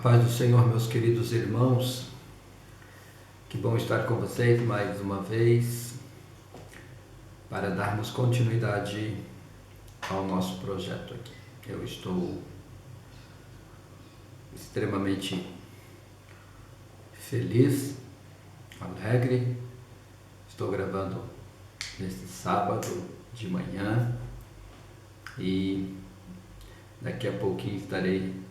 Paz do Senhor, meus queridos irmãos, que bom estar com vocês mais uma vez para darmos continuidade ao nosso projeto aqui. Eu estou extremamente feliz, alegre, estou gravando neste sábado de manhã e daqui a pouquinho estarei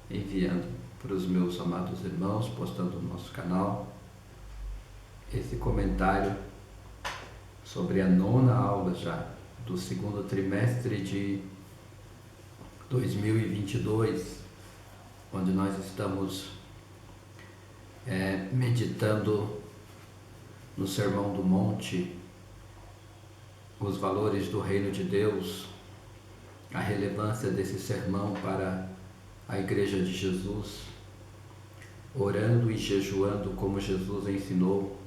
enviando para os meus amados irmãos, postando no nosso canal, esse comentário sobre a 9ª aula já do segundo trimestre de 2022, onde nós estamos meditando no Sermão do Monte, os valores do Reino de Deus, a relevância desse sermão para a Igreja de Jesus, orando e jejuando como Jesus ensinou.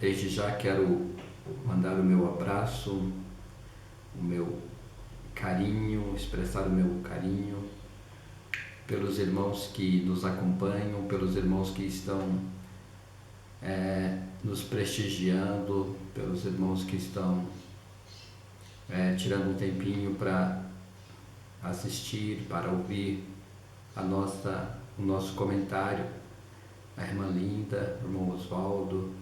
Desde já quero mandar o meu abraço, o meu carinho, expressar o meu carinho pelos irmãos que nos acompanham, pelos irmãos que estão nos prestigiando, pelos irmãos que estão tirando um tempinho para assistir, para ouvir o nosso comentário, a irmã Linda, o irmão Oswaldo,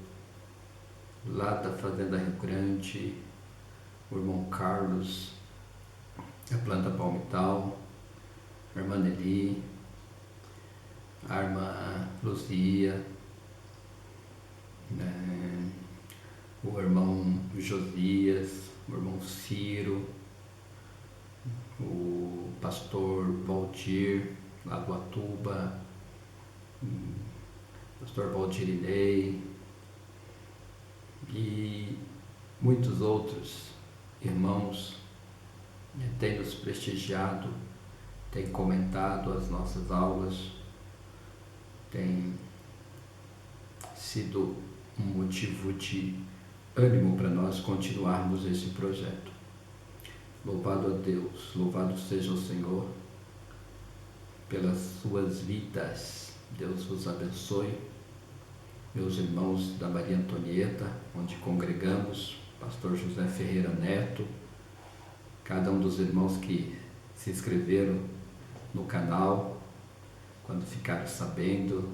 lá da Fazenda Rio Grande, o irmão Carlos, a Planta Palmital, a irmã Nelly, a irmã Luzia, o irmão Josias, o irmão Ciro, o pastor Valdir, lá do Atuba, pastor Valdir Inei e muitos outros irmãos têm nos prestigiado, têm comentado as nossas aulas, têm sido um motivo de ânimo para nós continuarmos esse projeto. Louvado a Deus, louvado seja o Senhor pelas suas vidas. Deus vos abençoe, meus irmãos da Maria Antonieta, onde congregamos, pastor José Ferreira Neto, cada um dos irmãos que se inscreveram no canal, quando ficaram sabendo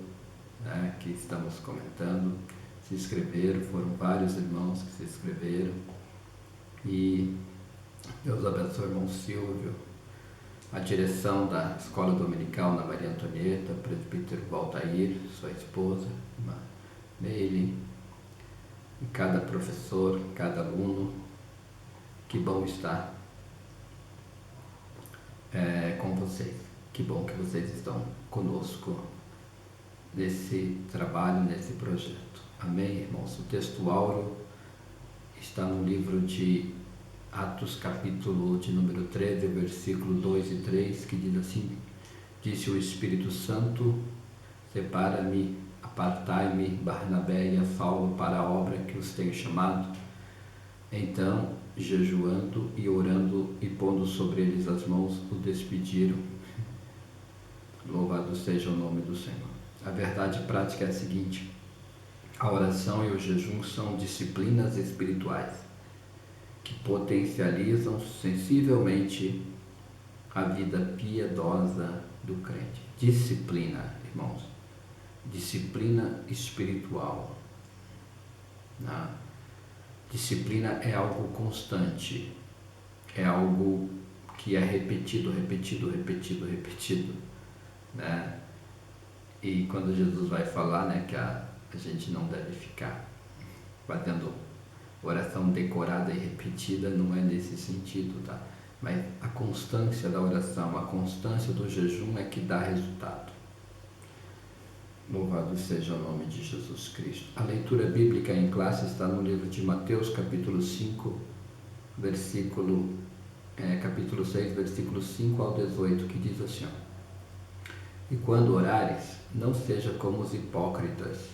que estamos comentando, se inscreveram, foram vários irmãos que se inscreveram, e Deus abençoe o irmão Silvio, a direção da Escola Dominical na Maria Antonieta, o presbítero Valtair, sua esposa, irmã Neile, e cada professor, cada aluno. Que bom estar com vocês, que bom que vocês estão conosco nesse trabalho, nesse projeto. Amém, irmãos? O texto áureo está no livro de Atos, capítulo de número 13, versículo 2 e 3, que diz assim: disse o Espírito Santo, separa-me, apartai-me, Barnabé e a Saulo para a obra que os tenho chamado. Então, jejuando e orando e pondo sobre eles as mãos, o despediram. Louvado seja o nome do Senhor. A verdade prática é a seguinte: a oração e o jejum são disciplinas espirituais que potencializam sensivelmente a vida piedosa do crente. Disciplina, irmãos, disciplina espiritual. Disciplina é algo constante, é algo que é repetido, né? E quando Jesus vai falar, que a gente não deve ficar fazendo oração decorada e repetida, não é nesse sentido, tá? Mas a constância da oração, a constância do jejum é que dá resultado. Louvado seja o nome de Jesus Cristo. A leitura bíblica em classe está no livro de Mateus, capítulo 5, capítulo 6, versículo 5 ao 18, que diz assim: e quando orares, não seja como os hipócritas,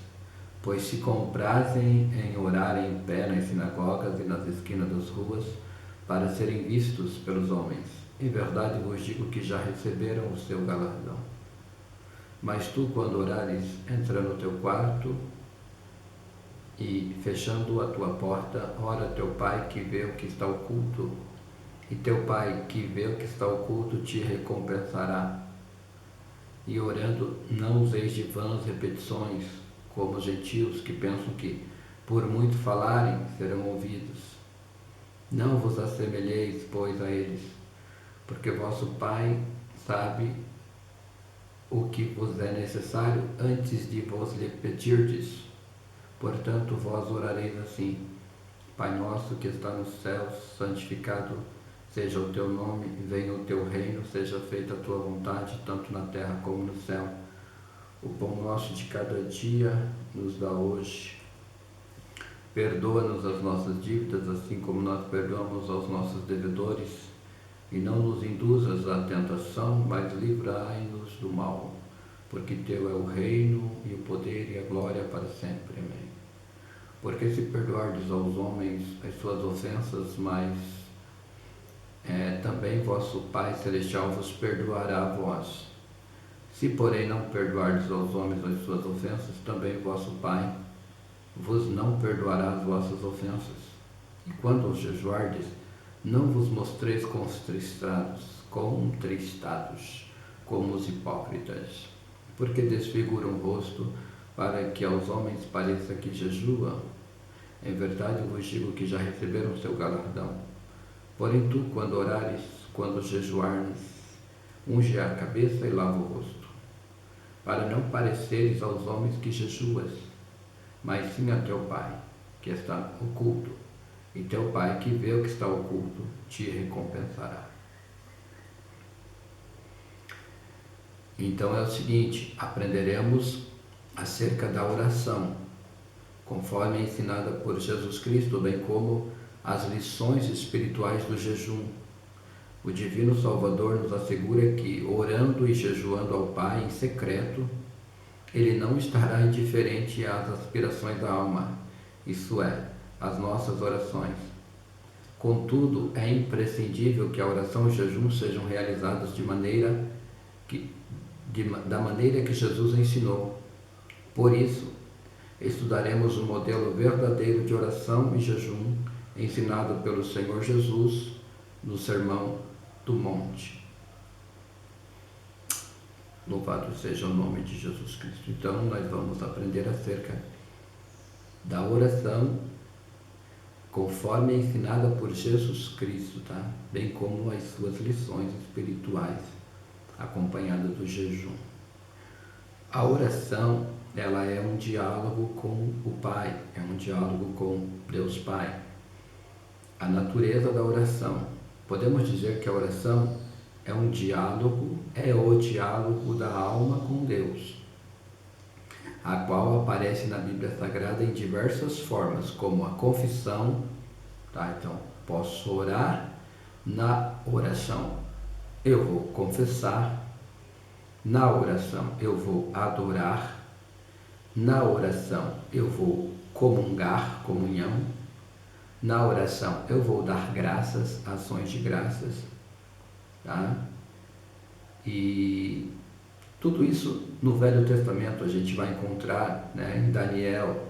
pois se comprazem em orar em pé nas sinagogas e nas esquinas das ruas, para serem vistos pelos homens. Em verdade vos digo que já receberam o seu galardão. Mas tu, quando orares, entra no teu quarto e, fechando a tua porta, ora a teu Pai que vê o que está oculto, e teu Pai que vê o que está oculto te recompensará. E orando, não useis de vãs repetições, como os gentios que pensam que, por muito falarem, serão ouvidos. Não vos assemelheis, pois, a eles, porque vosso Pai sabe o que vos é necessário antes de vos lhe pedirdes. Portanto, vós orareis assim: Pai nosso que está nos céus, santificado seja o teu nome, venha o teu reino, seja feita a tua vontade, tanto na terra como no céu. O pão nosso de cada dia nos dá hoje. Perdoa-nos as nossas dívidas, assim como nós perdoamos aos nossos devedores. E não nos induzas à tentação, mas livrai-nos do mal. Porque teu é o reino, e o poder e a glória para sempre. Amém. Porque se perdoardes aos homens as suas ofensas, mas também vosso Pai Celestial vos perdoará a vós. Se, porém, não perdoardes aos homens as suas ofensas, também vosso Pai vos não perdoará as vossas ofensas. E quando jejuardes, não vos mostreis contristados, como os hipócritas, porque desfiguram o rosto, para que aos homens pareça que jejuam. Em verdade vos digo que já receberam o seu galardão. Porém tu, quando orares, quando jejuares, unge a cabeça e lava o rosto, para não pareceres aos homens que jejuas, mas sim a teu Pai, que está oculto, e teu Pai, que vê o que está oculto, te recompensará. Então é o seguinte, aprenderemos acerca da oração, conforme é ensinada por Jesus Cristo, bem como as lições espirituais do jejum. O Divino Salvador nos assegura que, orando e jejuando ao Pai em secreto, Ele não estará indiferente às aspirações da alma, isso é, às nossas orações. Contudo, é imprescindível que a oração e o jejum sejam realizados da maneira que Jesus ensinou. Por isso, estudaremos o modelo verdadeiro de oração e jejum ensinado pelo Senhor Jesus no Sermão do Monte. Louvado seja o nome de Jesus Cristo. Então, nós vamos aprender acerca da oração conforme é ensinada por Jesus Cristo, tá? Bem como as suas lições espirituais acompanhadas do jejum. A oração, ela é um diálogo com o Pai, é um diálogo com Deus Pai. A natureza da oração. Podemos dizer que a oração é um diálogo, é o diálogo da alma com Deus, a qual aparece na Bíblia Sagrada em diversas formas, como a confissão, tá? Então, posso orar na oração, eu vou confessar, na oração eu vou adorar, na oração eu vou comungar, comunhão, na oração eu vou dar graças, ações de graças, tá? E tudo isso no Velho Testamento a gente vai encontrar, né, em Daniel,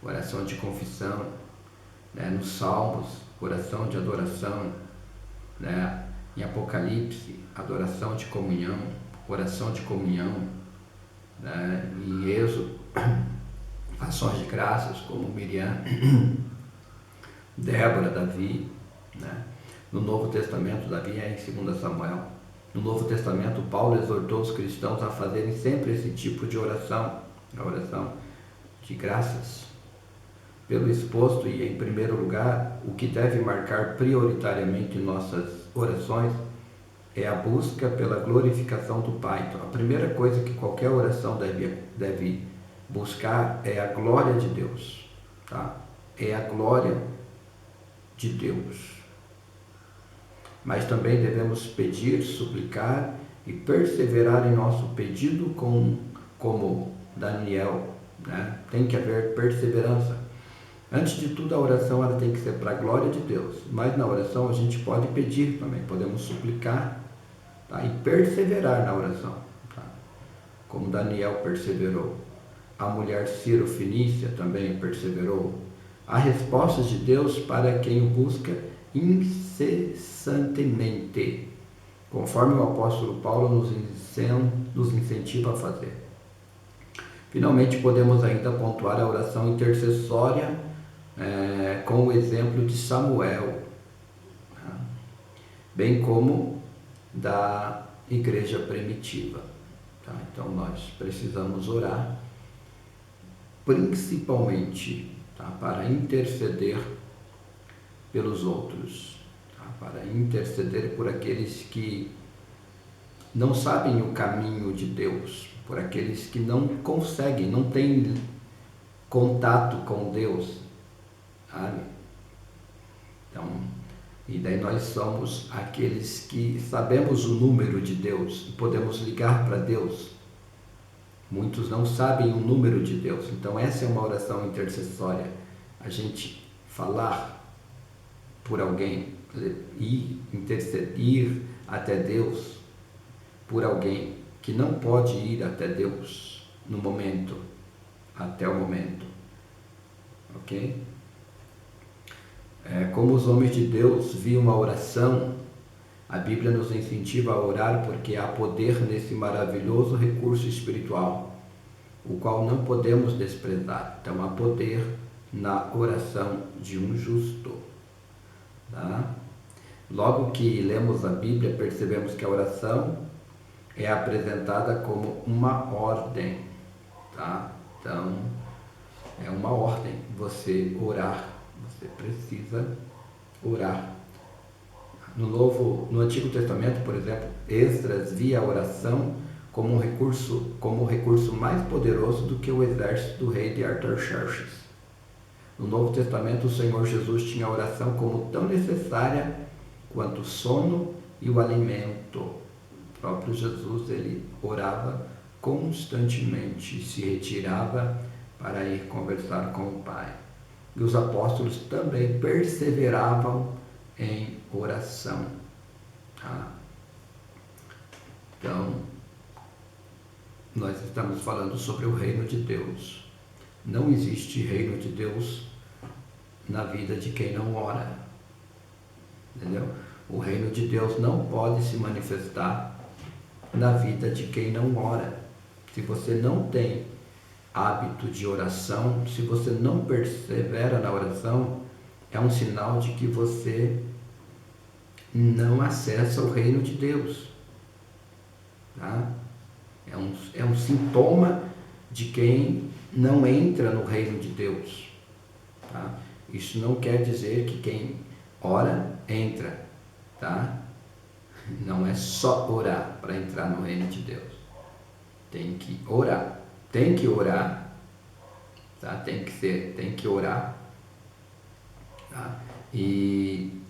oração de confissão, né, nos Salmos, oração de adoração, né, em Apocalipse, adoração de comunhão, oração de comunhão, né, em Êxodo, ações de graças como Miriam, Débora, Davi, né? No Novo Testamento, Davi é em 2 Samuel. No Novo Testamento, Paulo exortou os cristãos a fazerem sempre esse tipo de oração, a oração de graças. Pelo exposto e em primeiro lugar, o que deve marcar prioritariamente nossas orações é a busca pela glorificação do Pai. Então, a primeira coisa que qualquer oração deve buscar é a glória de Deus, tá? É a glória de Deus. Mas também devemos pedir, suplicar e perseverar em nosso pedido como Daniel, né? Tem que haver perseverança. Antes de tudo, a oração ela tem que ser para a glória de Deus, mas na oração a gente pode pedir também, podemos suplicar, tá? E perseverar na oração, tá? como Daniel perseverou. A mulher Ciro-fenícia também perseverou. Há respostas de Deus para quem o busca incessantemente, conforme o apóstolo Paulo nos incentiva a fazer. Finalmente, podemos ainda pontuar a oração intercessória com o exemplo de Samuel, bem como da igreja primitiva. Tá? Então, nós precisamos orar principalmente, tá, para interceder pelos outros, tá? Para interceder por aqueles que não sabem o caminho de Deus, por aqueles que não conseguem, não têm contato com Deus, sabe? Então, e daí nós somos aqueles que sabemos o número de Deus e podemos ligar para Deus. Muitos não sabem o número de Deus, então essa é uma oração intercessória. A gente falar por alguém, interceder até Deus por alguém que não pode ir até Deus no momento, até o momento, ok? Como os homens de Deus viam a oração, a Bíblia nos incentiva a orar porque há poder nesse maravilhoso recurso espiritual, o qual não podemos desprezar. Então há poder na oração de um justo. Tá? Logo que lemos a Bíblia, percebemos que a oração é apresentada como uma ordem. Tá? Então é uma ordem você orar. Você precisa orar. No Antigo Testamento, por exemplo, Esdras via a oração como o recurso mais poderoso do que o exército do rei de Artaxerxes. No Novo Testamento, o Senhor Jesus tinha a oração como tão necessária quanto o sono e o alimento. O próprio Jesus, ele orava constantemente, se retirava para ir conversar com o Pai. E os apóstolos também perseveravam em oração. Tá? Então, nós estamos falando sobre o reino de Deus. Não existe reino de Deus na vida de quem não ora. Entendeu? O reino de Deus não pode se manifestar na vida de quem não ora. Se você não tem hábito de oração, se você não persevera na oração, é um sinal de que você não acessa o reino de Deus. Tá? É um sintoma de quem não entra no reino de Deus. Tá? Isso não quer dizer que quem ora, entra. Tá? Não é só orar para entrar no reino de Deus. Tem que orar. Tem que orar, tá? Tem que orar, tá? E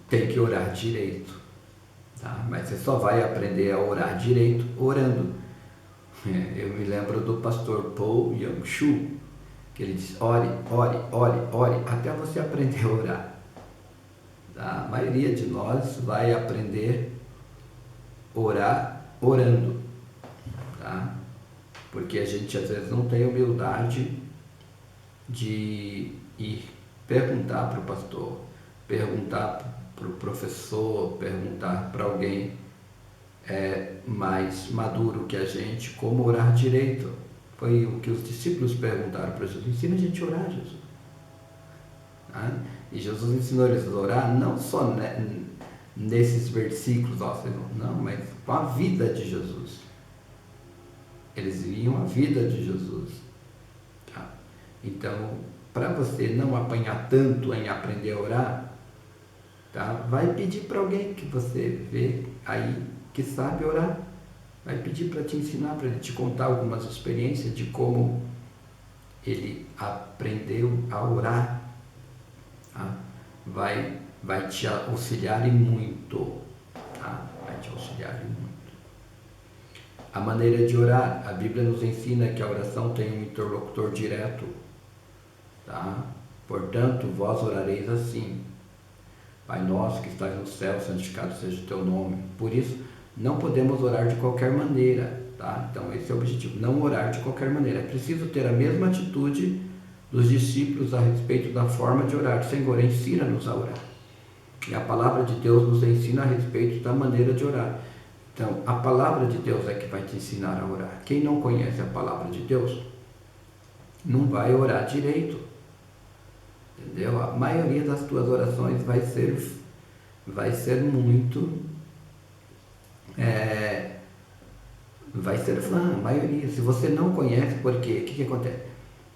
tem que orar direito, tá? Mas você só vai aprender a orar direito orando. Eu me lembro do pastor Paul Young-Shu, que ele diz: ore, ore, ore, ore, até você aprender a orar. Tá? A maioria de nós vai aprender a orar orando, tá? Porque a gente às vezes não tem humildade de ir perguntar para o pastor, perguntar para o professor, perguntar para alguém mais maduro que a gente como orar direito. Foi o que os discípulos perguntaram para Jesus: ensina a gente a orar, Jesus. Tá? E Jesus ensinou eles a orar não só nesses versículos, não, mas com a vida de Jesus. Eles viam a vida de Jesus. Tá? Então, para você não apanhar tanto em aprender a orar, tá? Vai pedir para alguém que você vê aí que sabe orar. Vai pedir para te ensinar, para ele te contar algumas experiências de como ele aprendeu a orar. Tá? Vai te auxiliar e muito. Tá? Vai te auxiliar e muito. A maneira de orar. A Bíblia nos ensina que a oração tem um interlocutor direto. Tá? Portanto, vós orareis assim: Pai nosso que estás no céu, santificado seja o teu nome. Por isso, não podemos orar de qualquer maneira, tá? Então esse é o objetivo, não orar de qualquer maneira. É preciso ter a mesma atitude dos discípulos a respeito da forma de orar. Senhor, ensina-nos a orar. E a palavra de Deus nos ensina a respeito da maneira de orar. Então, a palavra de Deus é que vai te ensinar a orar. Quem não conhece a palavra de Deus, não vai orar direito. Entendeu? A maioria das tuas orações vai ser muito... vai ser vã, a maioria. Se você não conhece, por quê? O que acontece?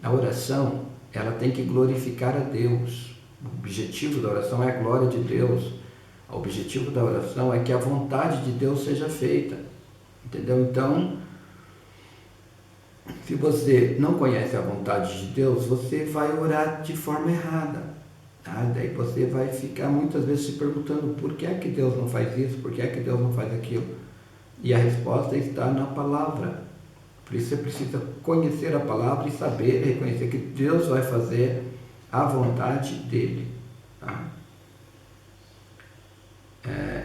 A oração, ela tem que glorificar a Deus. O objetivo da oração é a glória de Deus. O objetivo da oração é que a vontade de Deus seja feita. Entendeu? Então, se você não conhece a vontade de Deus, você vai orar de forma errada. Tá? Daí você vai ficar muitas vezes se perguntando por que é que Deus não faz isso, por que é que Deus não faz aquilo. E a resposta está na palavra. Por isso você precisa conhecer a palavra e saber reconhecer que Deus vai fazer a vontade dele. Tá?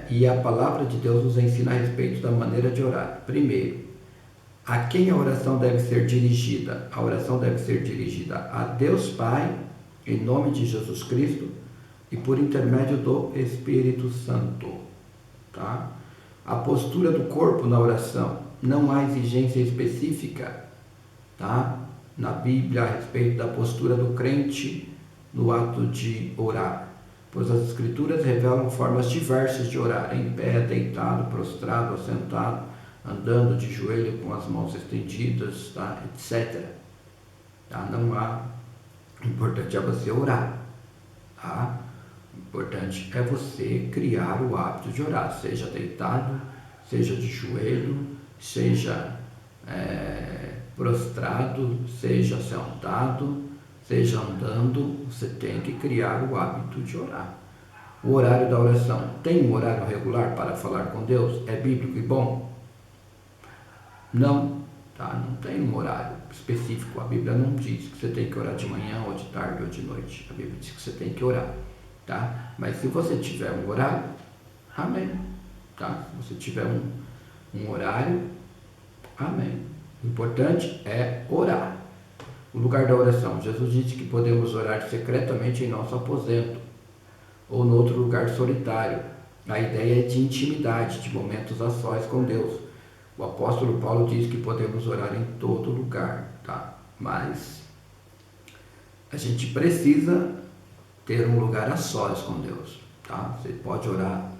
E a palavra de Deus nos ensina a respeito da maneira de orar. Primeiro, a quem a oração deve ser dirigida? A oração deve ser dirigida a Deus Pai, em nome de Jesus Cristo, e por intermédio do Espírito Santo. Tá? A postura do corpo na oração. Não há exigência específica, tá? Na Bíblia a respeito da postura do crente no ato de orar, pois as Escrituras revelam formas diversas de orar, em pé, deitado, prostrado, assentado, andando de joelho com as mãos estendidas, tá? etc. Tá? Não há... O importante é você orar, tá? O importante é você criar o hábito de orar, seja deitado, seja de joelho, seja prostrado, seja sentado, seja andando, você tem que criar o hábito de orar. O horário da oração. Tem um horário regular para falar com Deus? É bíblico e bom? Não, tá? Não tem um horário específico. A Bíblia não diz que você tem que orar de manhã, ou de tarde, ou de noite. A Bíblia diz que você tem que orar, tá? Mas se você tiver um horário, amém, tá? Se você tiver um horário, amém. O importante é orar. O lugar da oração. Jesus disse que podemos orar secretamente em nosso aposento ou em outro lugar solitário. A ideia é de intimidade, de momentos a sós com Deus. O apóstolo Paulo diz que podemos orar em todo lugar, tá? Mas a gente precisa ter um lugar a sós com Deus, tá? Você pode orar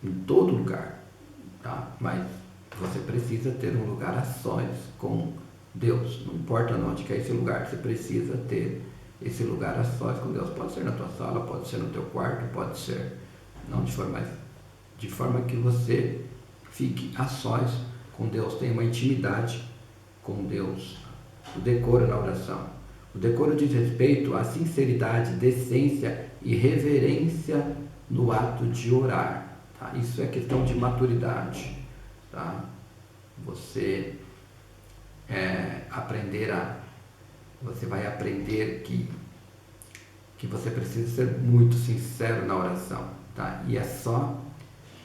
em todo lugar, tá? Mas você precisa ter um lugar a sós com Deus. Não importa onde que é esse lugar, você precisa ter esse lugar a sós com Deus. Pode ser na tua sala, pode ser no teu quarto, pode ser não de forma que você fique a sós com Deus, tenha uma intimidade com Deus. O decoro na oração. O decoro diz respeito à sinceridade, decência e reverência no ato de orar, tá? Isso é questão de maturidade, tá? Você você vai aprender que você precisa ser muito sincero na oração, tá? E é só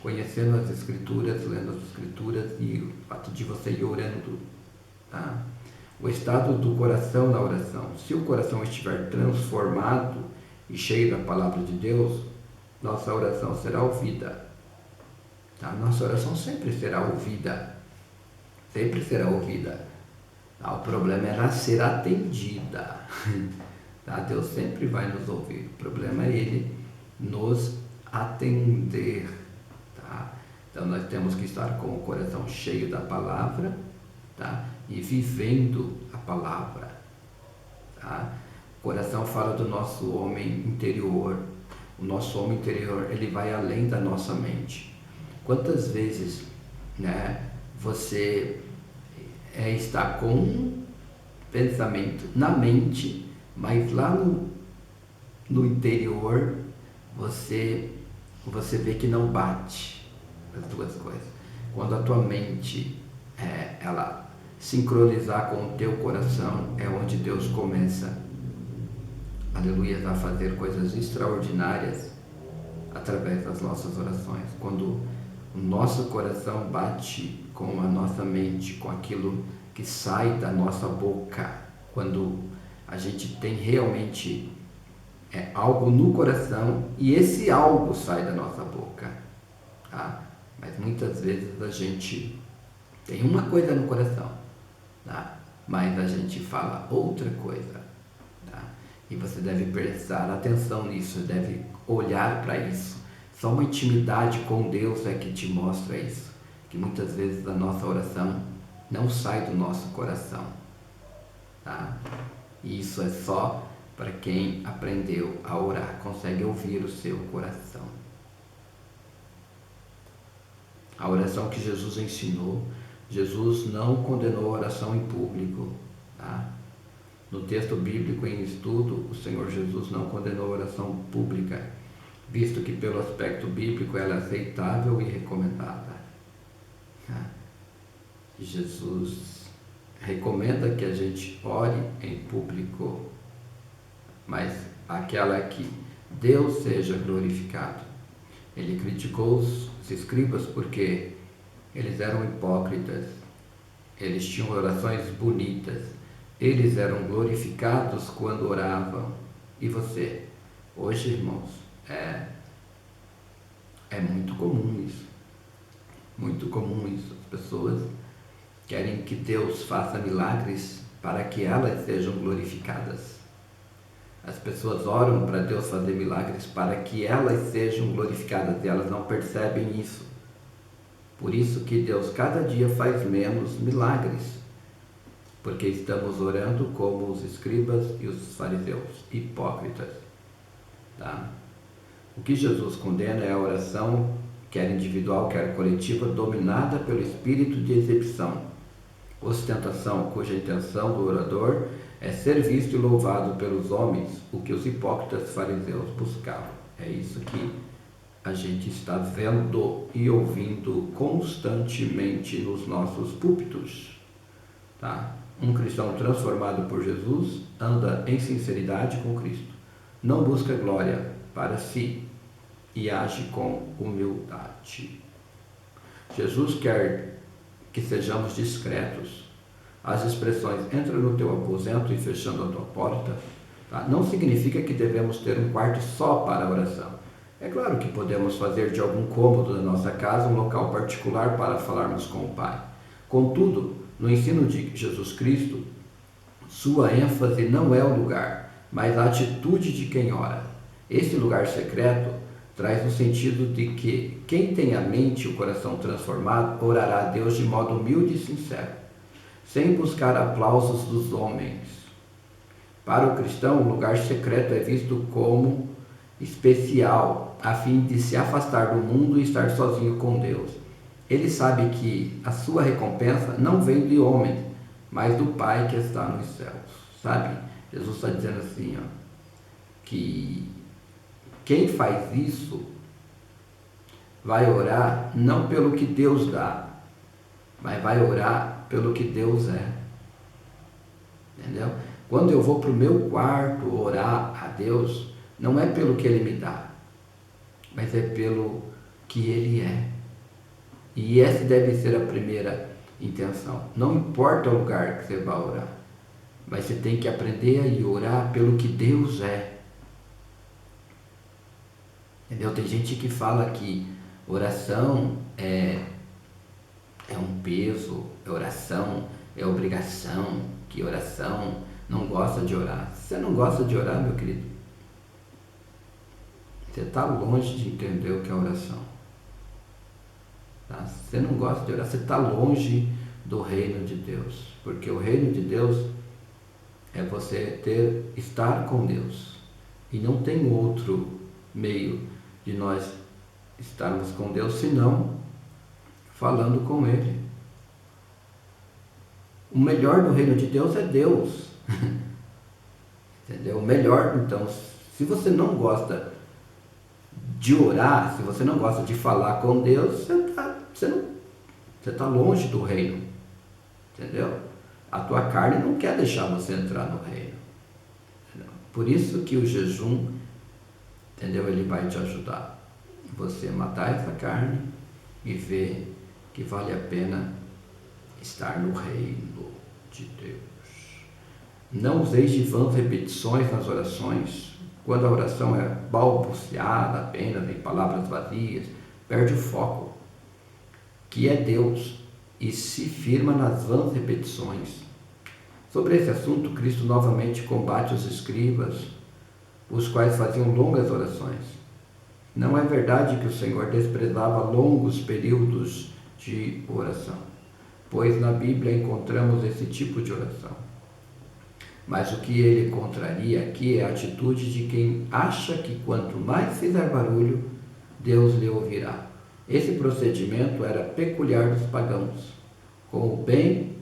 conhecendo as Escrituras, lendo as Escrituras e o fato de você ir orando, tá? O estado do coração na oração. Se o coração estiver transformado e cheio da palavra de Deus, nossa oração será ouvida, tá? Nossa oração sempre será ouvida, sempre será ouvida. Tá? O problema é ela ser atendida, tá? Deus sempre vai nos ouvir, o problema é Ele nos atender, tá? Então nós temos que estar com o coração cheio da palavra, tá? E vivendo a palavra, tá? O coração fala do nosso homem interior. O nosso homem interior, ele vai além da nossa mente. Quantas vezes, né, você está com um pensamento na mente, mas lá no interior você vê que não bate as duas coisas. Quando a tua mente ela sincronizar com o teu coração, é onde Deus começa, aleluia, a fazer coisas extraordinárias através das nossas orações. Quando o nosso coração bate com a nossa mente, com aquilo que sai da nossa boca, quando a gente tem realmente algo no coração e esse algo sai da nossa boca, tá? Mas muitas vezes a gente tem uma coisa no coração, tá? Mas a gente fala outra coisa, tá? E você deve prestar atenção nisso, deve olhar para isso. Só uma intimidade com Deus é que te mostra isso, que muitas vezes a nossa oração não sai do nosso coração, tá? E isso é só para quem aprendeu a orar, consegue ouvir o seu coração. A oração que Jesus ensinou, Jesus não condenou a oração em público, tá? No texto bíblico em estudo, o Senhor Jesus não condenou a oração pública, visto que pelo aspecto bíblico ela é aceitável e recomendada. Tá? Jesus recomenda que a gente ore em público, mas aquela que Deus seja glorificado. Ele criticou os escribas porque eles eram hipócritas, eles tinham orações bonitas, eles eram glorificados quando oravam. E você? Hoje, irmãos, é muito comum isso. Muito comum isso. As pessoas querem que Deus faça milagres para que elas sejam glorificadas. As pessoas oram para Deus fazer milagres para que elas sejam glorificadas e elas não percebem isso. Por isso que Deus cada dia faz menos milagres, porque estamos orando como os escribas e os fariseus, hipócritas. Tá? O que Jesus condena é a oração, quer individual, quer coletiva, dominada pelo espírito de exibição, ostentação, cuja intenção do orador é ser visto e louvado pelos homens, o que os hipócritas fariseus buscavam. É isso que a gente está vendo e ouvindo constantemente nos nossos púlpitos. Tá? Um cristão transformado por Jesus anda em sinceridade com Cristo, não busca glória para si e age com humildade. Jesus quer que sejamos discretos. As expressões entra no teu aposento e fechando a tua porta, tá? Não significa que devemos ter um quarto só para a oração. É claro que podemos fazer de algum cômodo da nossa casa um local particular para falarmos com o Pai. Contudo, no ensino de Jesus Cristo, sua ênfase não é o lugar, mas a atitude de quem ora. Esse lugar secreto traz o sentido de que quem tem a mente e o coração transformado orará a Deus de modo humilde e sincero, sem buscar aplausos dos homens. Para o cristão, o lugar secreto é visto como especial, a fim de se afastar do mundo e estar sozinho com Deus. Ele sabe que a sua recompensa não vem de homem, mas do Pai que está nos céus. Sabe? Jesus está dizendo assim, ó, que quem faz isso vai orar não pelo que Deus dá, mas vai orar pelo que Deus é. Entendeu? Quando eu vou para o meu quarto orar a Deus, não é pelo que Ele me dá, mas é pelo que Ele é. E essa deve ser a primeira intenção. Não importa o lugar que você vai orar, mas você tem que aprender a ir orar pelo que Deus é. Entendeu? Tem gente que fala que oração é um peso, oração é obrigação, que oração não gosta de orar. Se você não gosta de orar, meu querido, você está longe de entender o que é oração. Tá? Se você não gosta de orar, você está longe do reino de Deus. Porque o reino de Deus é você estar com Deus. E não tem outro meio de nós estarmos com Deus senão falando com Ele. O melhor do reino de Deus é Deus. Entendeu? O melhor, então, se você não gosta de orar, se você não gosta de falar com Deus, você está longe do reino. Entendeu? A tua carne não quer deixar você entrar no reino. Entendeu? Por isso que o jejum, entendeu? Ele vai te ajudar. você matar essa carne e ver que vale a pena estar no reino de Deus. Não useis de vãs repetições nas orações. Quando a oração é balbuciada apenas em palavras vazias, perde o foco, que é Deus, e se firma nas vãs repetições. Sobre esse assunto, Cristo novamente combate os escribas, os quais faziam longas orações. Não é verdade que o Senhor desprezava longos períodos de oração, pois na Bíblia encontramos esse tipo de oração. Mas o que ele contraria aqui é a atitude de quem acha que quanto mais fizer barulho, Deus lhe ouvirá. Esse procedimento era peculiar dos pagãos, como bem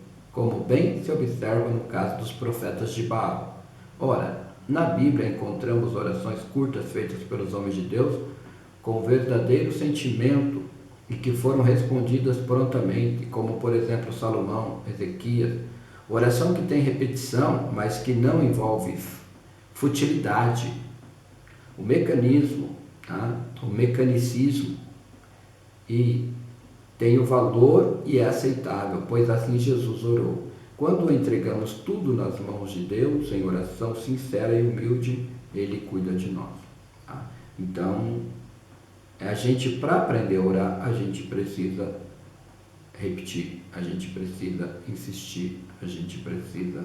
se observa no caso dos profetas de Baal. Ora, na Bíblia encontramos orações curtas feitas pelos homens de Deus com verdadeiro sentimento e que foram respondidas prontamente, como por exemplo Salomão, Ezequias. Oração que tem repetição, mas que não envolve futilidade. O mecanismo, o mecanicismo, e tem o valor e é aceitável, pois assim Jesus orou. Quando entregamos tudo nas mãos de Deus, em oração sincera e humilde, Ele cuida de nós. Então, para aprender a orar, a gente precisa repetir, a gente precisa insistir, a gente precisa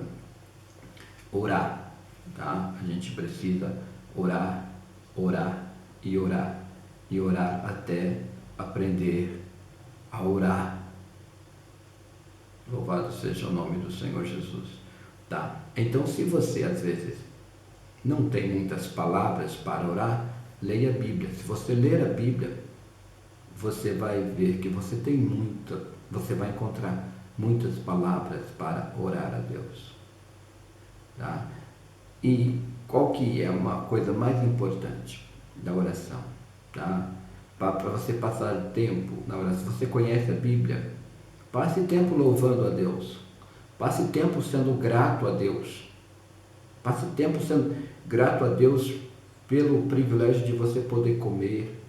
orar, A gente precisa orar, orar e orar, e orar até aprender a orar. Louvado seja o nome do Senhor Jesus. Então, se você às vezes não tem muitas palavras para orar, leia a Bíblia. Se você ler a Bíblia, você vai ver que você vai encontrar muitas palavras para orar a Deus. E qual que é uma coisa mais importante da oração? Para você passar tempo na oração, se você conhece a Bíblia, passe tempo louvando a Deus, passe tempo sendo grato a Deus, passe tempo sendo grato a Deus pelo privilégio de você poder comer,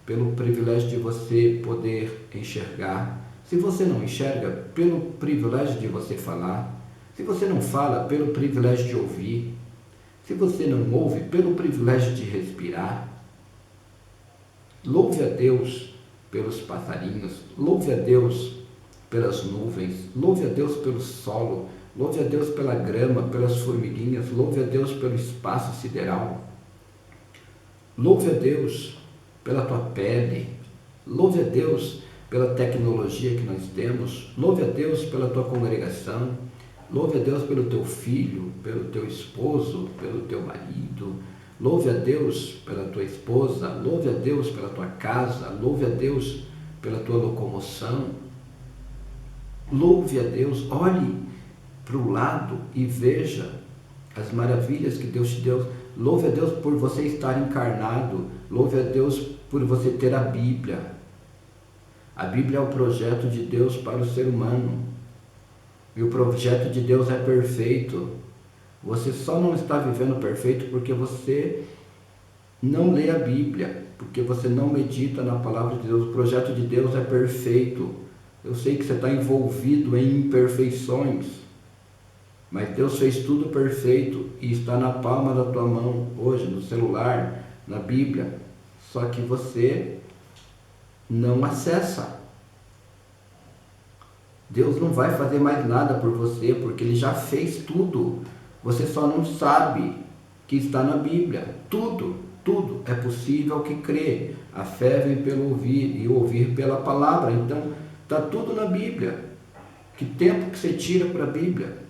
pelo privilégio de você poder enxergar. Se você não enxerga, pelo privilégio de você falar. Se você não fala, pelo privilégio de ouvir. Se você não ouve, pelo privilégio de respirar. Louve a Deus pelos passarinhos, louve a Deus pelas nuvens, louve a Deus pelo solo, louve a Deus pela grama, pelas formiguinhas, louve a Deus pelo espaço sideral. Louve a Deus pela tua pele, louve a Deus pela tecnologia que nós temos, louve a Deus pela tua congregação, louve a Deus pelo teu filho, pelo teu esposo, pelo teu marido, louve a Deus pela tua esposa, louve a Deus pela tua casa, louve a Deus pela tua locomoção, louve a Deus, olhe para o lado e veja as maravilhas que Deus te deu. Louve a Deus por você estar encarnado, louve a Deus por você ter a Bíblia. A Bíblia é o projeto de Deus para o ser humano, e o projeto de Deus é perfeito. Você só não está vivendo perfeito porque você não lê a Bíblia, porque você não medita na palavra de Deus. O projeto de Deus é perfeito. Eu sei que você está envolvido em imperfeições, mas Deus fez tudo perfeito e está na palma da tua mão hoje, no celular, na Bíblia. Só que você não acessa. Deus não vai fazer mais nada por você, porque Ele já fez tudo. Você só não sabe que está na Bíblia. Tudo é possível ao que crê. A fé vem pelo ouvir e o ouvir pela palavra. Então, está tudo na Bíblia. Que tempo que você tira para a Bíblia?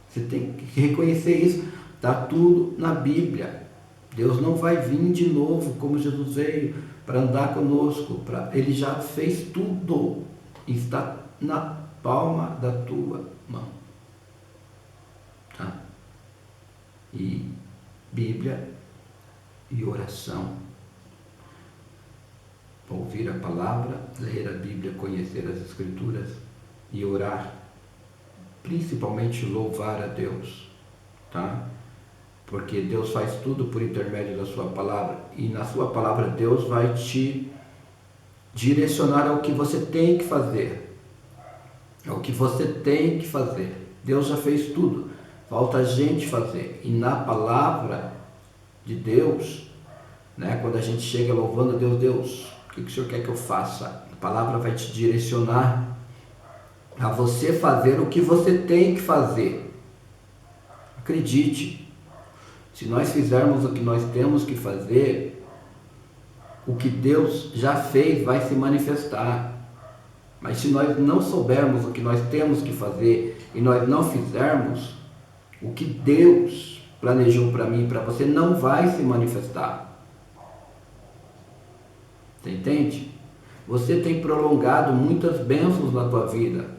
Você tem que reconhecer isso. Está tudo na Bíblia. Deus não vai vir de novo como Jesus veio para andar conosco. Ele já fez tudo. Está na palma da tua mão. E Bíblia e oração. Ouvir a palavra, ler a Bíblia, conhecer as Escrituras e orar. Principalmente louvar a Deus. porque Deus faz tudo por intermédio da sua palavra, e na sua palavra Deus vai te direcionar ao que você tem que fazer, ao que você tem que fazer. Deus já fez tudo, falta a gente fazer. E na palavra de Deus, né, quando a gente chega louvando a Deus, Deus, o que o Senhor quer que eu faça? A palavra vai te direcionar a você fazer o que você tem que fazer. Acredite, se nós fizermos o que nós temos que fazer, o que Deus já fez vai se manifestar. Mas se nós não soubermos o que nós temos que fazer e nós não fizermos, o que Deus planejou para mim e para você não vai se manifestar. Você entende? Você tem prolongado muitas bênçãos na tua vida.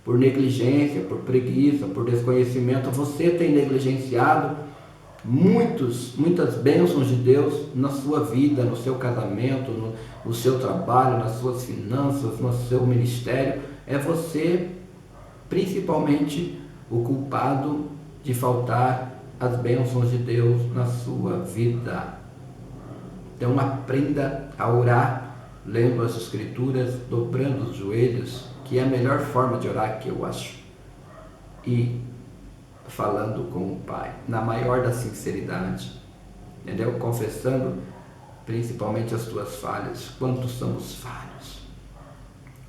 Por negligência, por preguiça, por desconhecimento, você tem negligenciado muitas bênçãos de Deus na sua vida, no seu casamento, no seu trabalho, nas suas finanças, no seu ministério. É você, principalmente, o culpado de faltar as bênçãos de Deus na sua vida. Então aprenda a orar, lendo as Escrituras, dobrando os joelhos, que é a melhor forma de orar, que eu acho, e falando com o Pai, na maior da sinceridade, entendeu? Confessando principalmente as tuas falhas. Quantos somos falhos?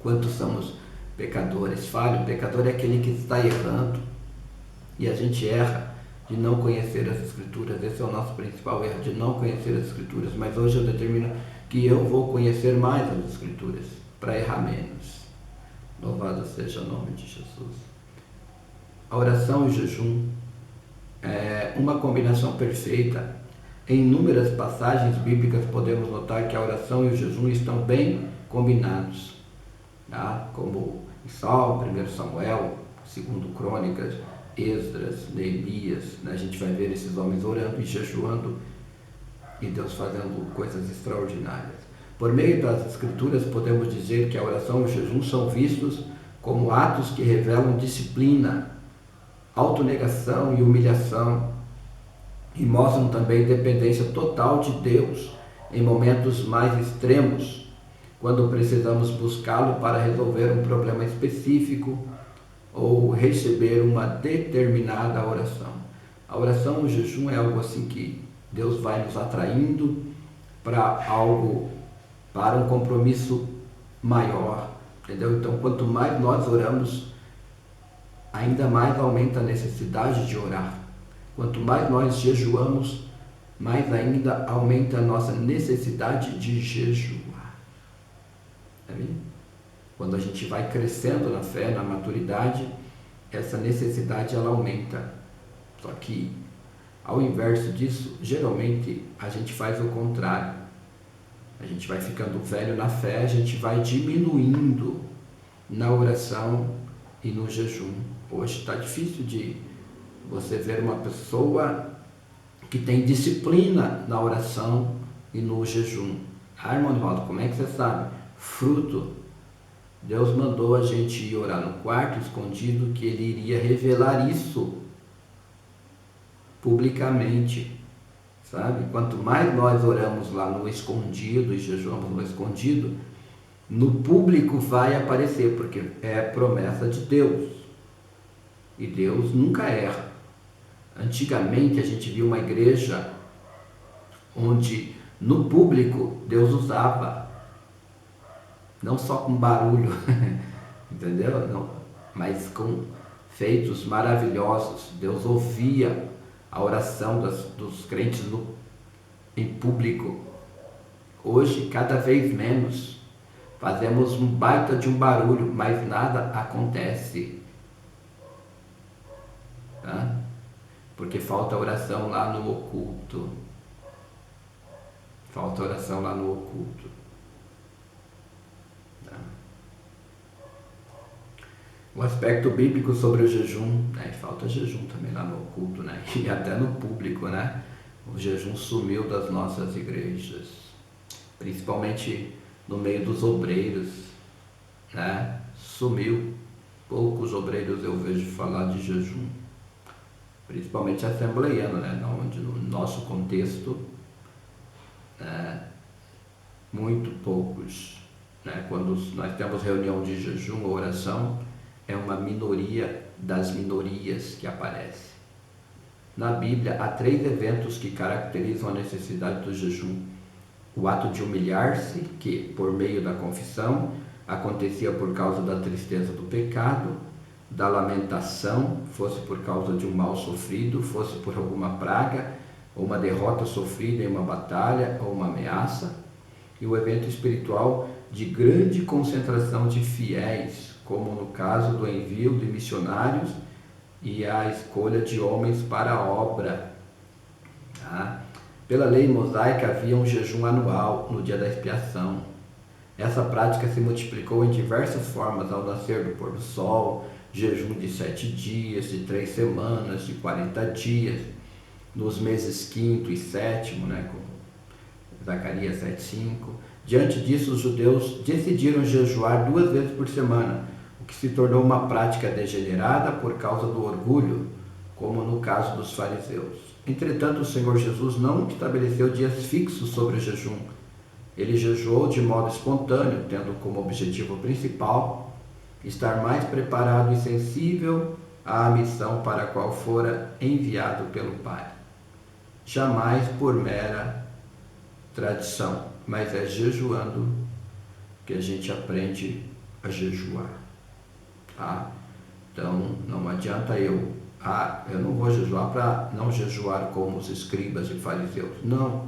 Quantos somos pecadores? Falho, pecador é aquele que está errando, e a gente erra de não conhecer as Escrituras. Esse é o nosso principal erro, de não conhecer as Escrituras. Mas hoje eu determino que eu vou conhecer mais as Escrituras, para errar menos. Louvado seja o nome de Jesus. A oração e o jejum é uma combinação perfeita. Em inúmeras passagens bíblicas podemos notar que a oração e o jejum estão bem combinados, tá? Como em Salmo, 1 Samuel, 2 Crônicas, Esdras, Neemias, né? A gente vai ver esses homens orando e jejuando e Deus fazendo coisas extraordinárias. Por meio das Escrituras podemos dizer que a oração e o jejum são vistos como atos que revelam disciplina, autonegação e humilhação, e mostram também dependência total de Deus em momentos mais extremos, quando precisamos buscá-lo para resolver um problema específico ou receber uma determinada oração. A oração e o jejum é algo assim que Deus vai nos atraindo para algo, para um compromisso maior, entendeu? Então, quanto mais nós oramos, ainda mais aumenta a necessidade de orar. Quanto mais nós jejuamos, mais ainda aumenta a nossa necessidade de jejuar. Amém? Quando a gente vai crescendo na fé, na maturidade, essa necessidade ela aumenta. Só que, ao inverso disso, geralmente a gente faz o contrário. A gente vai ficando velho na fé, a gente vai diminuindo na oração e no jejum. Hoje está difícil de você ver uma pessoa que tem disciplina na oração e no jejum. Ah, irmão Nivaldo, como é que você sabe? Fruto. Deus mandou a gente ir orar no quarto escondido, que Ele iria revelar isso publicamente, sabe? Quanto mais nós oramos lá no escondido e jejuamos no escondido, no público vai aparecer, porque é promessa de Deus. E Deus nunca erra. Antigamente a gente viu uma igreja onde no público Deus usava, não só com barulho, entendeu? Não, mas com feitos maravilhosos. Deus ouvia a oração dos crentes em público. Hoje, cada vez menos, fazemos um baita de um barulho, mas nada acontece. Tá? Porque falta oração lá no oculto. Falta oração lá no oculto. Tá? O aspecto bíblico sobre o jejum, né? Falta jejum também lá no oculto, né? E até no público, né? O jejum sumiu das nossas igrejas, principalmente no meio dos obreiros, né? Sumiu. Poucos obreiros eu vejo falar de jejum. principalmente assembleiano, né? Onde no nosso contexto, muito poucos, né? Quando nós temos reunião de jejum ou oração, é uma minoria das minorias que aparece. Na Bíblia, há 3 eventos que caracterizam a necessidade do jejum. O ato de humilhar-se, que, por meio da confissão, acontecia por causa da tristeza do pecado, da lamentação, fosse por causa de um mal sofrido, fosse por alguma praga, ou uma derrota sofrida em uma batalha, ou uma ameaça, e o evento espiritual de grande concentração de fiéis, como no caso do envio de missionários e a escolha de homens para a obra. Pela lei mosaica havia um jejum anual no dia da expiação. Essa prática se multiplicou em diversas formas ao nascer do pôr do sol, jejum de 7 dias, de 3 semanas, de 40 dias, nos meses 5º e 7º, como Zacarias 7:5. Diante disso, os judeus decidiram jejuar 2 vezes por semana, o que se tornou uma prática degenerada por causa do orgulho, como no caso dos fariseus. Entretanto, o Senhor Jesus não estabeleceu dias fixos sobre o jejum. Ele jejuou de modo espontâneo, tendo como objetivo principal estar mais preparado e sensível à missão para a qual fora enviado pelo Pai. Jamais por mera tradição, mas é jejuando que a gente aprende a jejuar. Então, não adianta eu não vou jejuar para não jejuar como os escribas e fariseus. Não,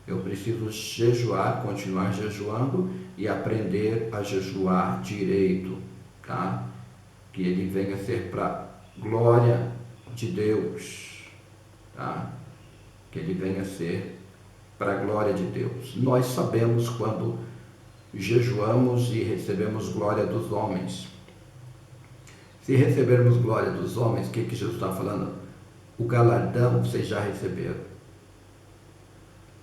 eu preciso jejuar, continuar jejuando e aprender a jejuar direito, que ele venha a ser para glória de Deus, que ele venha a ser para a glória de Deus. Nós sabemos quando jejuamos e recebemos glória dos homens. Se recebermos glória dos homens, o que Jesus está falando? O galardão vocês já receberam.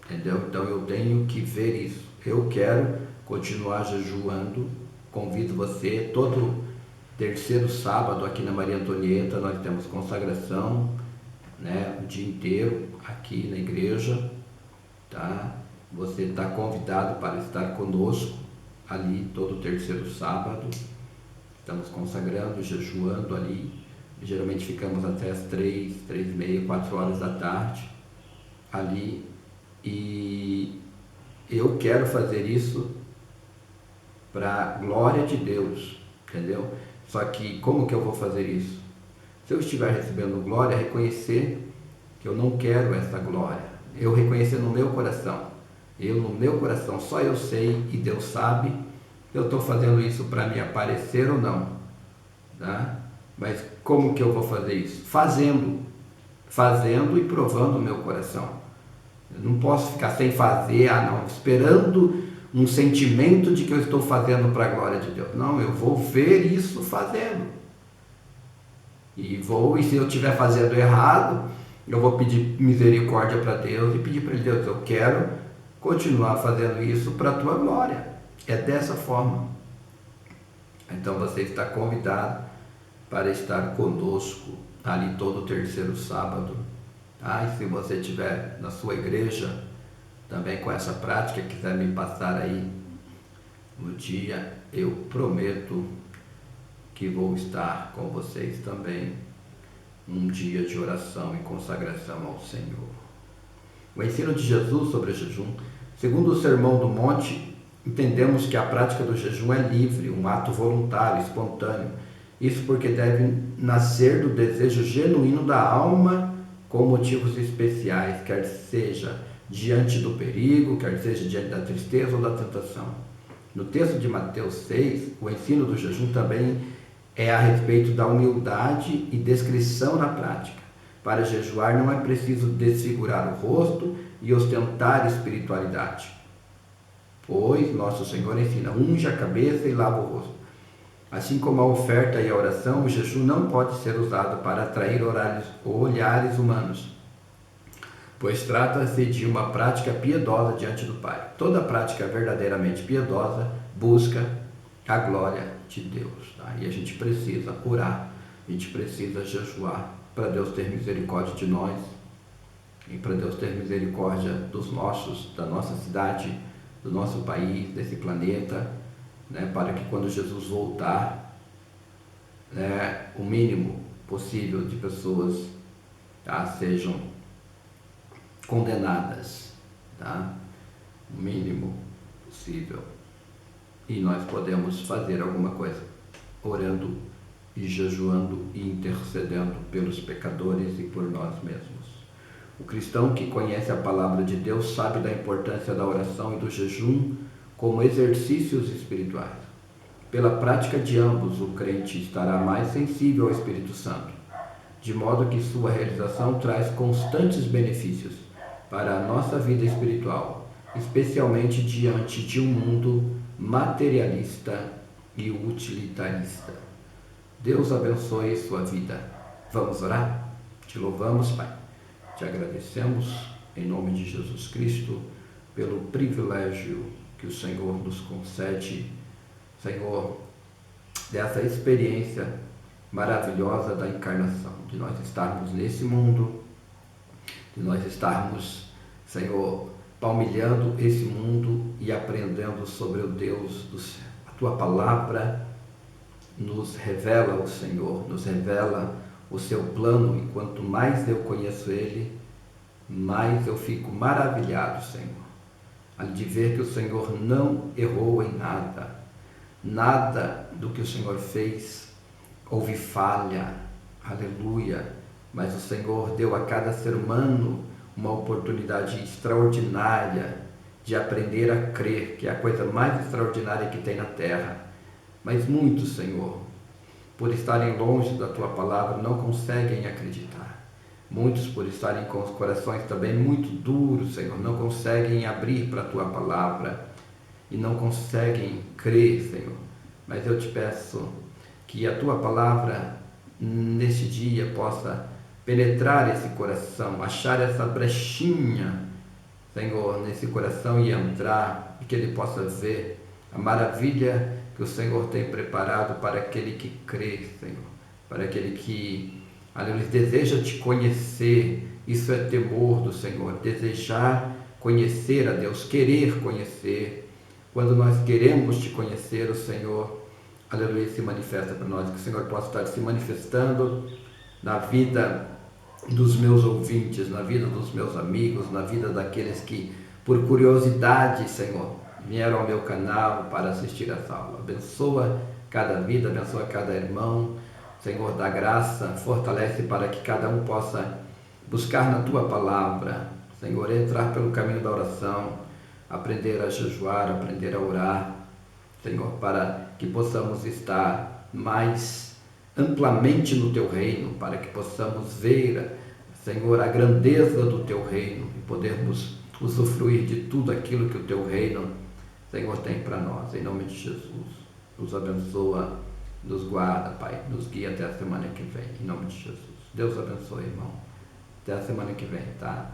Entendeu? Então eu tenho que ver isso. Eu quero continuar jejuando. Convido você, todo 3º sábado aqui na Maria Antonieta, nós temos consagração, o dia inteiro aqui na igreja. Você está convidado para estar conosco ali todo 3º sábado. Estamos consagrando, jejuando ali. Geralmente ficamos até as 3, 3h30, 4 horas da tarde ali. E eu quero fazer isso para a glória de Deus, entendeu? Só que como que eu vou fazer isso? Se eu estiver recebendo glória, reconhecer que eu não quero essa glória. Eu reconhecer no meu coração. No meu coração, só eu sei e Deus sabe. Eu estou fazendo isso para me aparecer ou não, Mas como que eu vou fazer isso? Fazendo e provando o meu coração. Eu não posso ficar sem fazer, esperando um sentimento de que eu estou fazendo para a glória de Deus. Não, eu vou ver isso fazendo. E se eu estiver fazendo errado, eu vou pedir misericórdia para Deus e pedir para Ele: Deus, eu quero continuar fazendo isso para a tua glória. É dessa forma. Então você está convidado para estar conosco ali todo 3º sábado. E se você estiver na sua igreja também com essa prática, quiser me passar aí no dia, eu prometo que vou estar com vocês também num dia de oração e consagração ao Senhor. O ensino de Jesus sobre o jejum, segundo o Sermão do Monte, entendemos que a prática do jejum é livre, um ato voluntário, espontâneo. Isso porque deve nascer do desejo genuíno da alma com motivos especiais, quer seja diante do perigo, quer seja diante da tristeza ou da tentação. No texto de Mateus 6, o ensino do jejum também é a respeito da humildade e descrição na prática. Para jejuar não é preciso desfigurar o rosto e ostentar espiritualidade, pois nosso Senhor ensina: unge a cabeça e lava o rosto. Assim como a oferta e a oração, o jejum não pode ser usado para atrair olhares humanos, pois trata-se de uma prática piedosa diante do Pai. Toda prática verdadeiramente piedosa busca a glória de Deus. E a gente precisa orar, a gente precisa jejuar para Deus ter misericórdia de nós e para Deus ter misericórdia dos nossos, da nossa cidade, do nosso país, desse planeta, né, para que quando Jesus voltar, né, o mínimo possível de pessoas, tá, sejam condenadas, tá? O mínimo possível. E nós podemos fazer alguma coisa, orando e jejuando e intercedendo pelos pecadores e por nós mesmos. O cristão que conhece a palavra de Deus sabe da importância da oração e do jejum como exercícios espirituais. Pela prática de ambos, o crente estará mais sensível ao Espírito Santo, de modo que sua realização traz constantes benefícios para a nossa vida espiritual, especialmente diante de um mundo materialista e utilitarista. Deus abençoe sua vida. Vamos orar? Te louvamos, Pai. Te agradecemos, em nome de Jesus Cristo, pelo privilégio que o Senhor nos concede, Senhor, dessa experiência maravilhosa da encarnação, de nós estarmos nesse mundo, de nós estarmos, Senhor, palmilhando esse mundo e aprendendo sobre o Deus do céu. A Tua palavra nos revela o Senhor, nos revela o Seu plano, e quanto mais eu conheço Ele, mais eu fico maravilhado, Senhor, de ver que o Senhor não errou em nada. Nada do que o Senhor fez houve falha, aleluia, mas o Senhor deu a cada ser humano uma oportunidade extraordinária de aprender a crer, que é a coisa mais extraordinária que tem na terra. Mas muitos, Senhor, por estarem longe da Tua palavra, não conseguem acreditar. Muitos, por estarem com os corações também muito duros, Senhor, não conseguem abrir para a Tua palavra e não conseguem crer, Senhor. Mas eu te peço que a Tua palavra neste dia possa penetrar esse coração, achar essa brechinha, Senhor, nesse coração e entrar, e que ele possa ver a maravilha que o Senhor tem preparado para aquele que crê, Senhor, para aquele que, aleluia, deseja te conhecer. Isso é temor do Senhor, desejar conhecer a Deus, querer conhecer. Quando nós queremos te conhecer, o Senhor, aleluia, se manifesta para nós, que o Senhor possa estar se manifestando na vida dos meus ouvintes, na vida dos meus amigos, na vida daqueles que, por curiosidade, Senhor, vieram ao meu canal para assistir essa aula. Abençoa cada vida, abençoa cada irmão, Senhor, dá graça, fortalece para que cada um possa buscar na Tua palavra, Senhor, entrar pelo caminho da oração, aprender a jejuar, aprender a orar, Senhor, para que possamos estar mais amplamente no Teu reino, para que possamos ver, Senhor, a grandeza do Teu reino e podermos usufruir de tudo aquilo que o Teu reino, Senhor, tem para nós. Em nome de Jesus, nos abençoa, nos guarda, Pai, nos guia até a semana que vem, em nome de Jesus. Deus abençoe, irmão. Até a semana que vem, tá?